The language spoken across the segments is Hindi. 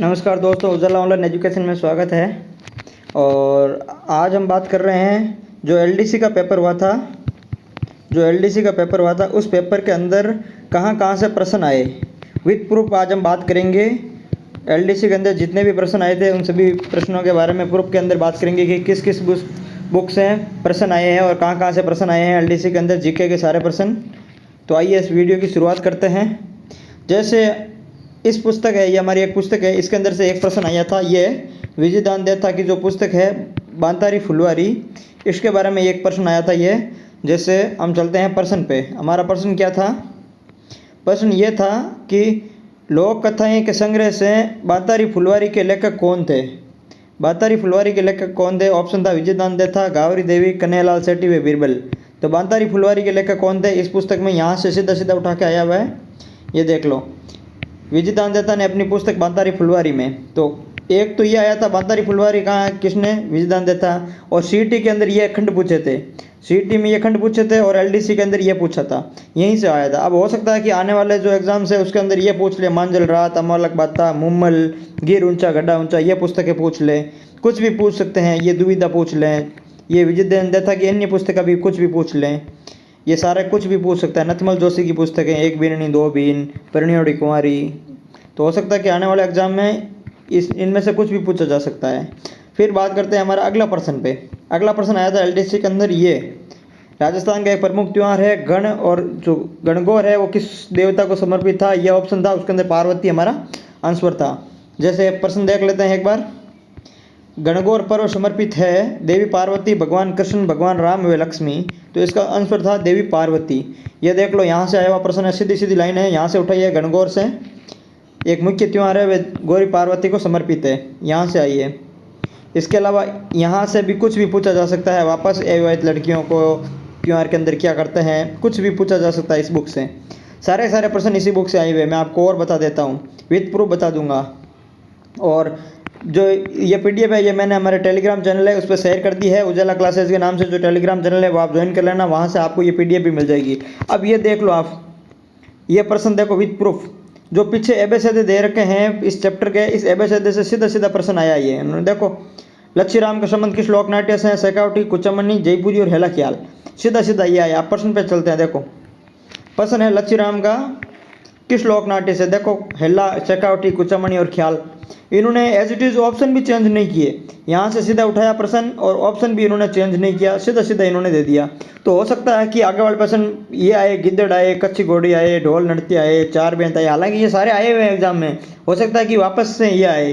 नमस्कार दोस्तों, उजाला ऑनलाइन एजुकेशन में स्वागत है। और आज हम बात कर रहे हैं जो एलडीसी का पेपर हुआ था उस पेपर के अंदर कहाँ कहाँ से प्रश्न आए विद प्रूफ। आज हम बात करेंगे एलडीसी के अंदर जितने भी प्रश्न आए थे उन सभी प्रश्नों के बारे में प्रूफ के अंदर बात करेंगे कि किस किस बुक से प्रश्न आए हैं और कहाँ कहाँ से प्रश्न आए हैं एलडीसी के अंदर, जीके के सारे प्रश्न। तो आइए इस वीडियो की शुरुआत करते हैं। जैसे इस पुस्तक है, ये हमारी एक पुस्तक है, इसके अंदर से एक प्रश्न आया था। ये विजय दान देथा की जो पुस्तक है बांतारी फुलवारी, इसके बारे में एक प्रश्न आया था। ये जैसे हम चलते हैं प्रश्न पे। हमारा प्रश्न क्या था? प्रश्न ये था कि लोक कथाएं के संग्रह से बांतारी फुलवारी के लेखक कौन थे? बांतारी फुलवारी के लेखक कौन थे? ऑप्शन था विजय दान देथा, गावरी देवी, कन्हैयालाल सेठी व बीरबल। तो बांतारी फुलवारी के लेखक कौन थे? इस पुस्तक में यहाँ से सीधा सीधा उठा के आया हुआ है, ये देख लो। विजय दान देथा ने अपनी पुस्तक बांतारी फुलवारी में, तो एक तो ये आया था बांतारी फुलवारी कहाँ, किसने? विजय दान देथा। और सीईटी के अंदर ये खंड पूछे थे, सीईटी में ये खंड पूछे थे और एलडीसी के अंदर ये पूछा था, यहीं से आया था। अब हो सकता है कि आने वाले जो एग्जाम्स है उसके अंदर ये पूछ ले, मांजल रात, अमालक बाता, मुम्मल, गिर ऊंचा गड्ढा ऊंचा, ये पुस्तकें पूछ ले, कुछ भी पूछ सकते हैं। ये दुविधा पूछ लें, ये विजय दान देथा की अन्य पुस्तक भी कुछ भी पूछ लें, ये सारे कुछ भी पूछ सकता है। नथमल जोशी की पुस्तकें, एक बीननी दो बीन, परिणयोड़ी कुंवारी। तो हो सकता है कि आने वाले एग्जाम में इनमें से कुछ भी पूछा जा सकता है। फिर बात करते हैं हमारा अगला प्रश्न पे। अगला प्रश्न आया था एलडीसी के अंदर, ये राजस्थान का एक प्रमुख त्यौहार है गण, और जो गणगौर है वो किस देवता को समर्पित था? यह ऑप्शन था, उसके अंदर पार्वती हमारा आंसर था। जैसे प्रश्न देख लेते हैं एक बार। गणगौर पर्व समर्पित है देवी पार्वती, भगवान कृष्ण, भगवान राम व लक्ष्मी। तो इसका आंसर था देवी पार्वती। ये देख लो, यहाँ से आया हुआ प्रश्न है, सीधी सीधी लाइन है, यहाँ से उठाइए। गणगौर से एक मुख्य त्यौहार है, वे गौरी पार्वती को समर्पित है, यहाँ से आई है। इसके अलावा यहाँ से भी कुछ भी पूछा जा सकता है। वापस अविवाहित लड़कियों को त्यौहार के अंदर क्या करते हैं, कुछ भी पूछा जा सकता है इस बुक से। सारे प्रश्न इसी बुक से आए हुए। मैं आपको और बता देता हूँ, विद प्रूफ बता दूंगा। और जो ये पीडीएफ है ये मैंने हमारे टेलीग्राम चैनल है उस पर शेयर कर दी है, उजाला क्लासेस के नाम से जो टेलीग्राम चैनल है वो आप ज्वाइन कर लेना, वहाँ से आपको ये पीडीएफ भी मिल जाएगी। अब ये देख लो आप, ये प्रश्न देखो विद प्रूफ। जो पीछे एबेसदे दे रखे हैं इस चैप्टर के, इस एबेसदे से सीधा सीधा प्रश्न आया ही है। उन्होंने देखो, लच्छीराम का संबंध किस लोक नाट्य से है? शेखावटी, कुचमनी, जयपुरी और हेला ख्याल। सीधा सीधा ये आया। आप प्रश्न पे चलते हैं। देखो प्रश्न है लच्छीराम का किस लोक नाट्य से? देखो हेला, शेखावटी, कुचमनी और ख्याल। इन्होंने एज इट इज ऑप्शन भी चेंज नहीं किए, यहाँ से सीधा उठाया प्रश्न और ऑप्शन भी इन्होंने चेंज नहीं किया, सीधा सीधा इन्होंने दे दिया। तो हो सकता है कि आगे वाले प्रश्न ये आए, गिद्दड़ आए, कच्ची घोड़ी आए, ढोल नृत्य आए, चार बेंत आए। हालांकि ये सारे आए हुए हैं एग्जाम में, हो सकता है कि वापस से ये आए।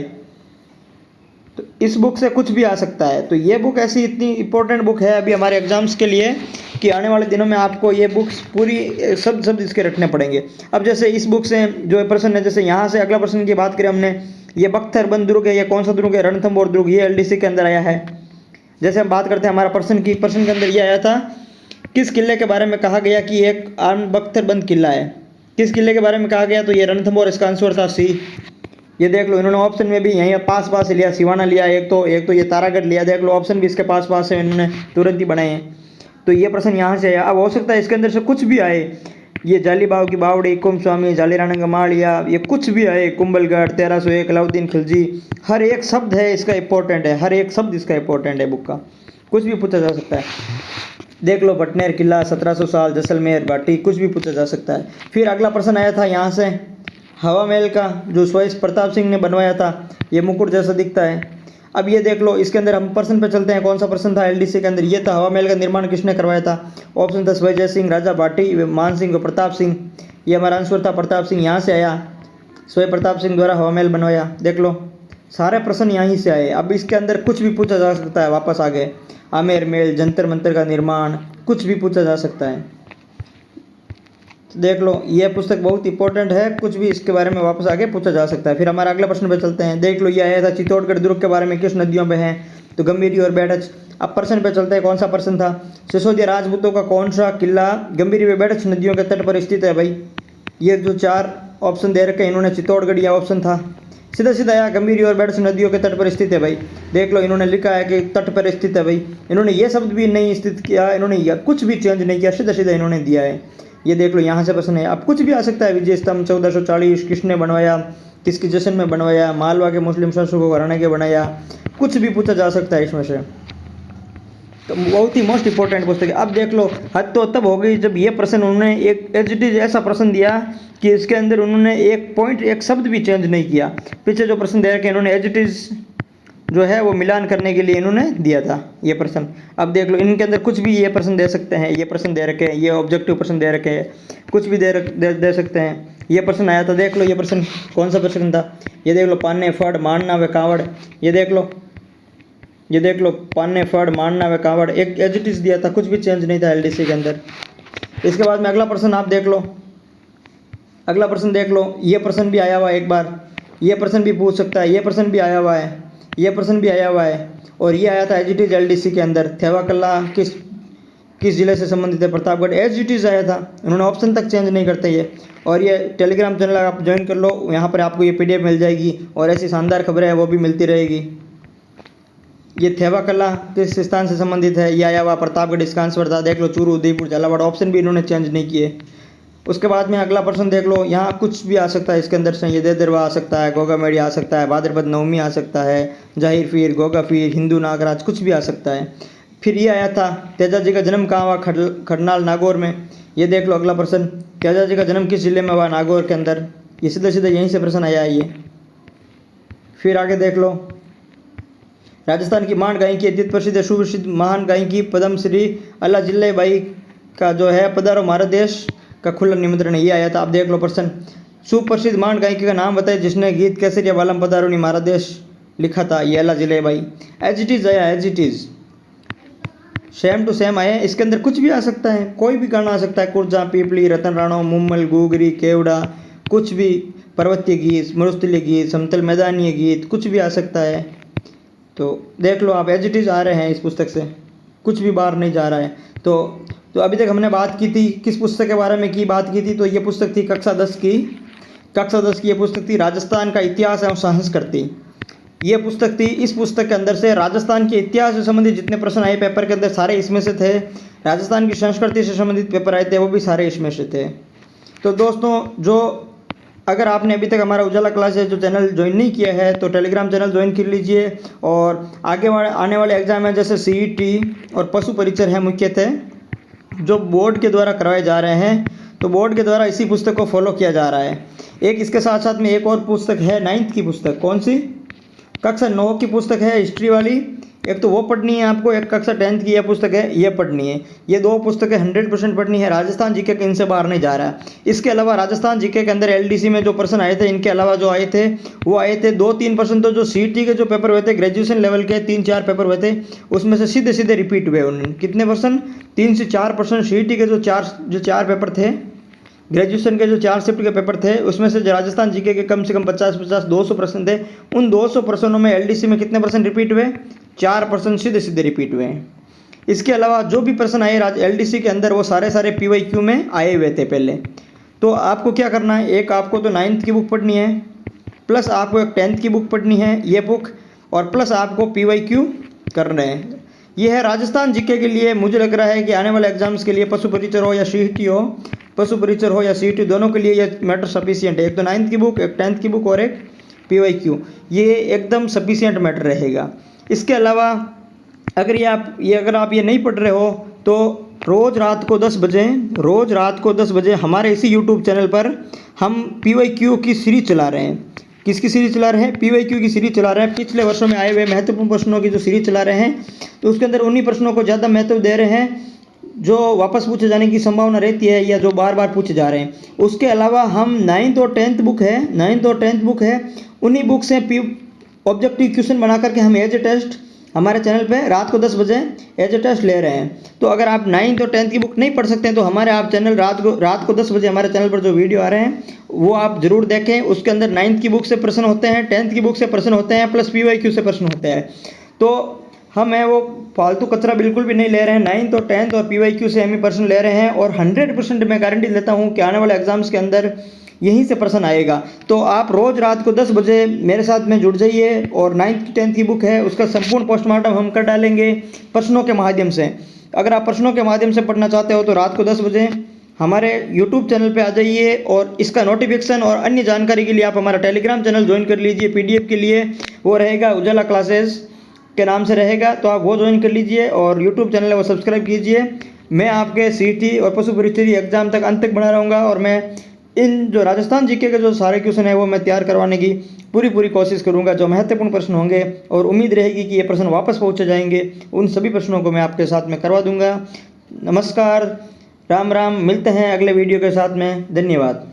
तो इस बुक से कुछ भी आ सकता है। तो ये बुक ऐसी इतनी इंपॉर्टेंट बुक है अभी हमारे एग्जाम्स के लिए कि आने वाले दिनों में आपको ये बुक्स पूरी शब्द इसके रखने पड़ेंगे। अब जैसे इस बुक से जो प्रश्न है, जैसे यहाँ से अगला प्रश्न की बात करें हमने, ये बख्तरबंद दुर्ग है, ये कौन सा दुर्ग है? रणथंभौर दुर्ग। ये एलडीसी के अंदर आया है। जैसे हम बात करते हैं हमारा प्रश्न की, प्रश्न के अंदर ये आया था, किस किले के बारे में कहा गया कि एक बख्तरबंद किला है? किस किले के बारे में कहा गया? तो ये रणथंभौर, इसका आंसर था सी। ये देख लो, इन्होंने ऑप्शन में भी यहीं पास लिया, सिवाना लिया, एक तो ये तारागढ़ लिया। देख लो ऑप्शन भी इसके पास है, इन्होंने तुरंत ही बनाए हैं। तो ये प्रश्न यहाँ से आया। अब हो सकता है इसके अंदर से कुछ भी आए, ये जालीबाव की बावड़ी, कुम स्वामी, जालीराना का माड़िया, ये कुछ भी आए, कुंभलगढ़, 1301, अलाउद्दीन खिलजी। हर एक शब्द है इसका इंपॉर्टेंट है, हर एक शब्द इसका इंपॉर्टेंट है बुक का, कुछ भी पूछा जा सकता है। देख लो, भटनेर किला, 1700 साल, जैसलमेर घाटी, कुछ भी पूछा जा सकता है। फिर अगला प्रश्न आया था यहाँ से हवा महल का, जो स्वयं प्रताप सिंह ने बनवाया था, ये मुकुट जैसा दिखता है। अब ये देख लो, इसके अंदर हम प्रश्न पे चलते हैं। कौन सा प्रश्न था एलडीसी के अंदर? ये था, हवा महल का निर्माण किसने करवाया था? ऑप्शन था स्वयं सिंह, राजा भाटी, मान सिंह और प्रताप सिंह। ये हमारा आंसर था प्रताप सिंह, यहाँ से आया, स्वयं प्रताप सिंह द्वारा हवा महल बनवाया। देख लो, सारे प्रश्न यहीं से आए। अब इसके अंदर कुछ भी पूछा जा सकता है। वापस आगे आमेर महल, जंतर मंतर का निर्माण, कुछ भी पूछा जा सकता है। देख लो, यह पुस्तक बहुत इंपॉर्टेंट है, कुछ भी इसके बारे में वापस आगे पूछा जा सकता है। फिर हमारा अगला प्रश्न पे चलते हैं। देख लो, ये आया था चित्तौड़गढ़ दुर्ग के बारे में किस नदियों पे है? तो गंभीरी और बेड़च। अब प्रश्न पे चलते हैं, कौन सा प्रश्न था? सिसोदिया राजपूतों का कौन सा किला गंभीरी व बेड़च नदियों के तट पर स्थित है? भाई ये जो चार ऑप्शन दे रखे इन्होंने, चित्तौड़गढ़ यह ऑप्शन था, सीधा सीधा आया, गंभीरी और बेड़च नदियों के तट पर स्थित है। भाई देख लो, इन्होंने लिखा है कि तट पर स्थित है। भाई इन्होंने ये शब्द भी नहीं स्थित किया, इन्होंने कुछ भी चेंज नहीं किया, सीधा सीधा इन्होंने दिया है। ये देख लो, यहाँ से प्रश्न है। अब कुछ भी आ सकता है। विजय स्तंभ 1440 किसने बनवाया? किसकी जश्न में बनवाया, मालवा के मुस्लिम शासकों को हराने के बनाया, कुछ भी पूछा जा सकता है इसमें से। तो बहुत ही मोस्ट इंपॉर्टेंट पुस्तक है। अब देख लो, हद तो तब हो गई जब ये प्रश्न उन्होंने एक एज इट इज ऐसा प्रश्न दिया कि इसके अंदर उन्होंने एक पॉइंट, एक शब्द भी चेंज नहीं किया। पीछे जो प्रश्न दे रखे इन्होंने एज इट इज जो है वो मिलान करने के लिए इन्होंने दिया था ये प्रश्न। अब देख लो, इनके अंदर कुछ भी ये प्रश्न दे सकते हैं, ये प्रश्न दे रखे हैं, ये ऑब्जेक्टिव प्रश्न दे रखे हैं, कुछ भी दे सकते हैं। ये प्रश्न आया था, देख लो ये प्रश्न कौन सा प्रश्न था, ये देख लो, पाने फड़ मारना व कावड़, ये देख लो पाने फड़ मारना व कावड़, एक एज इट इज दिया था, कुछ भी चेंज नहीं था एलडीसी के अंदर। इसके बाद में अगला प्रश्न आप देख लो, अगला प्रश्न देख लो, ये प्रश्न भी आया हुआ है एक बार, ये प्रश्न भी पूछ सकता है, ये प्रश्न भी आया हुआ है, ये प्रश्न भी आया हुआ है, और ये आया था एज इट इज एलडीसी के अंदर। थेवा कल्ला किस जिले से संबंधित है, प्रतापगढ़, एज इट इज आया था, उन्होंने ऑप्शन तक चेंज नहीं करते ये। और ये टेलीग्राम चैनल आप ज्वाइन कर लो, यहाँ पर आपको ये पीडीएफ मिल जाएगी और ऐसी शानदार खबरें हैं वो भी मिलती रहेगी। ये थेवा कला किस स्थान से संबंधित है, ये आया हुआ प्रतापगढ़, इसका आंसर था, देख लो चूरू, उदयपुर, झालावाड़, ऑप्शन भी इन्होंने चेंज नहीं किए। उसके बाद में अगला प्रश्न देख लो, यहाँ कुछ भी आ सकता है इसके अंदर से, ये देदरवा आ सकता है, गोगा मेड़ी आ सकता है, भाद्रपद नवमी आ सकता है, जाहिर पीर, गोगा पीर, हिंदू नागराज, कुछ भी आ सकता है। फिर ये आया था, तेजा जी का जन्म कहाँ हुआ, खड़नाल नागौर में, ये देख लो अगला प्रश्न, तेजा जी का जन्म किस जिले में हुआ, नागौर के अंदर, ये सीधे सीधे यहीं से प्रश्न आया है ये। फिर आगे देख लो, राजस्थान की महान गायकी, अद्वित प्रसिद्ध सुप्रसिद्ध महान गायकी पद्मश्री अल्लाह जिले बाई का जो है पधारो भारत देश का खुला निमंत्रण, ये आया था। आप देख लो प्रश्न, सुप्रसिद्ध महान गायकी का नाम बताए जिसने गीत केसरिया बालम पधारो नी महाराज देश लिखा था, ये अल्लाह जिले बाई। एज इट इज आया, as it is same to same आया। इसके अंदर कुछ भी आ सकता है, कोई भी गाना आ सकता है, कुर्जा, पीपली, रतन राणो, मुम्मल, गुगरी, केवड़ा, कुछ भी, पर्वतीय गीत, मरुस्थलीय गीत, समतल मैदानीय गीत, कुछ भी आ सकता है। तो देख लो आप, एज इट इज आ रहे हैं इस पुस्तक से, कुछ भी बाहर नहीं जा रहा है। तो अभी तक हमने बात की थी किस पुस्तक के बारे में की बात की थी, तो ये पुस्तक थी कक्षा 10 की ये पुस्तक थी राजस्थान का इतिहास एवं संस्कृति, ये पुस्तक थी। इस पुस्तक के अंदर से राजस्थान के इतिहास से संबंधित जितने प्रश्न आए पेपर के अंदर सारे इसमें से थे, राजस्थान की संस्कृति से संबंधित पेपर आए थे वो भी सारे इसमें से थे। तो दोस्तों, जो अगर आपने अभी तक हमारा उजाला क्लासेस जो चैनल ज्वाइन नहीं किया है तो टेलीग्राम चैनल ज्वाइन कर लीजिए। और आगे आने वाले एग्जाम है जैसे सीईटी और पशु परीक्षण है मुख्यतः जो बोर्ड के द्वारा करवाए जा रहे हैं, तो बोर्ड के द्वारा इसी पुस्तक को फॉलो किया जा रहा है। एक इसके साथ साथ में एक और पुस्तक है 9th की पुस्तक, कौन सी, कक्षा 9 की पुस्तक है हिस्ट्री वाली, एक तो वो पढ़नी है आपको, एक कक्षा 10th की यह पुस्तक है, ये पढ़नी है। ये दो पुस्तकें 100% पढ़नी है। राजस्थान जीके के इनसे बाहर नहीं जा रहा है। इसके अलावा राजस्थान जीके के अंदर एलडीसी में जो प्रश्न आए थे, इनके अलावा जो आए थे वो आए थे 2-3 प्रश्न तो जो सीईटी के जो पेपर हुए थे ग्रेजुएशन लेवल के 3-4 पेपर हुए थे उसमें से सीधे सीधे रिपीट हुए। उन्होंने कितने प्रश्न, 3 से 4 प्रश्न सीईटी के जो चार पेपर थे, ग्रेजुएशन के जो 4 शिफ्ट के पेपर थे उसमें से राजस्थान जीके के कम से कम 50-50 200 प्रश्न थे। उन 200 प्रश्नों में एलडीसी में कितने प्रश्न रिपीट हुए, 4 प्रश्न सीधे सीधे रिपीट हुए हैं। इसके अलावा जो भी प्रश्न आए एलडीसी के अंदर वो सारे पीवाईक्यू में आए हुए थे पहले। तो आपको क्या करना है, एक आपको तो 9th की बुक पढ़नी है, प्लस आपको एक 10th की बुक पढ़नी है ये बुक, और प्लस आपको पीवाईक्यू करना है। ये है राजस्थान जीके के लिए। मुझे लग रहा है कि आने वाले एग्जाम्स के लिए पशु परीक्षण हो या सीईटी हो, पशु परीक्षण हो या सीईटी, दोनों के लिए ये मैटर सफिशिएंट है। एक तो 9th की बुक, एक 10th की बुक और एक पीवाईक्यू, ये एकदम सफिशिएंट मैटर रहेगा। इसके अलावा अगर आप ये नहीं पढ़ रहे हो तो रोज़ रात को 10 बजे हमारे इसी यूट्यूब चैनल पर हम पीवाईक्यू की सीरीज चला रहे हैं। किसकी सीरीज चला रहे हैं, पीवाईक्यू की सीरीज चला रहे हैं। पिछले वर्षों में आए हुए महत्वपूर्ण प्रश्नों की जो सीरीज चला रहे हैं, तो उसके अंदर उन्हीं प्रश्नों को ज़्यादा महत्व दे रहे हैं जो वापस पूछे जाने की संभावना रहती है या जो बार बार पूछे जा रहे हैं। उसके अलावा हम 9th और 10th बुक है, उन्हीं बुक से ऑब्जेक्टिव क्वेश्चन बना करके हम एज ए टेस्ट हमारे चैनल पे रात को 10 बजे एज ए टेस्ट ले रहे हैं। तो अगर आप 9th और 10th की बुक नहीं पढ़ सकते हैं तो हमारे आप चैनल रात को 10 बजे हमारे चैनल पर जो वीडियो आ रहे हैं वो आप ज़रूर देखें। उसके अंदर 9th की बुक से प्रश्न होते हैं, 10th की बुक से प्रश्न होते हैं, प्लस पीवाईक्यू से प्रश्न होते हैं। तो हम वो फालतू कचरा बिल्कुल भी नहीं ले रहे हैं। 9th और 10th और पीवाईक्यू से हम ही प्रश्न ले रहे हैं और 100% मैं गारंटी देता हूँ कि आने वाले एग्जाम्स के अंदर यहीं से प्रश्न आएगा। तो आप रोज़ रात को 10 बजे मेरे साथ में जुड़ जाइए और 9th 10th की बुक है उसका संपूर्ण पोस्टमार्टम हम कर डालेंगे प्रश्नों के माध्यम से। अगर आप प्रश्नों के माध्यम से पढ़ना चाहते हो तो रात को 10 बजे हमारे YouTube चैनल पे आ जाइए और इसका नोटिफिकेशन और अन्य जानकारी के लिए आप हमारा टेलीग्राम चैनल ज्वाइन कर लीजिए। PDF के लिए वो रहेगा उजाला क्लासेस के नाम से रहेगा, तो आप वो ज्वाइन कर लीजिए और YouTube चैनल है वो सब्सक्राइब कीजिए। मैं आपके CT और पशु परिस्थिति एग्जाम तक अंत तक बना रहूँगा और मैं इन जो राजस्थान जीके के जो सारे क्वेश्चन है वो मैं तैयार करवाने की पूरी कोशिश करूंगा। जो महत्वपूर्ण प्रश्न होंगे और उम्मीद रहेगी कि ये प्रश्न वापस पहुंचे जाएंगे, उन सभी प्रश्नों को मैं आपके साथ में करवा दूंगा। नमस्कार, राम राम, मिलते हैं अगले वीडियो के साथ में। धन्यवाद।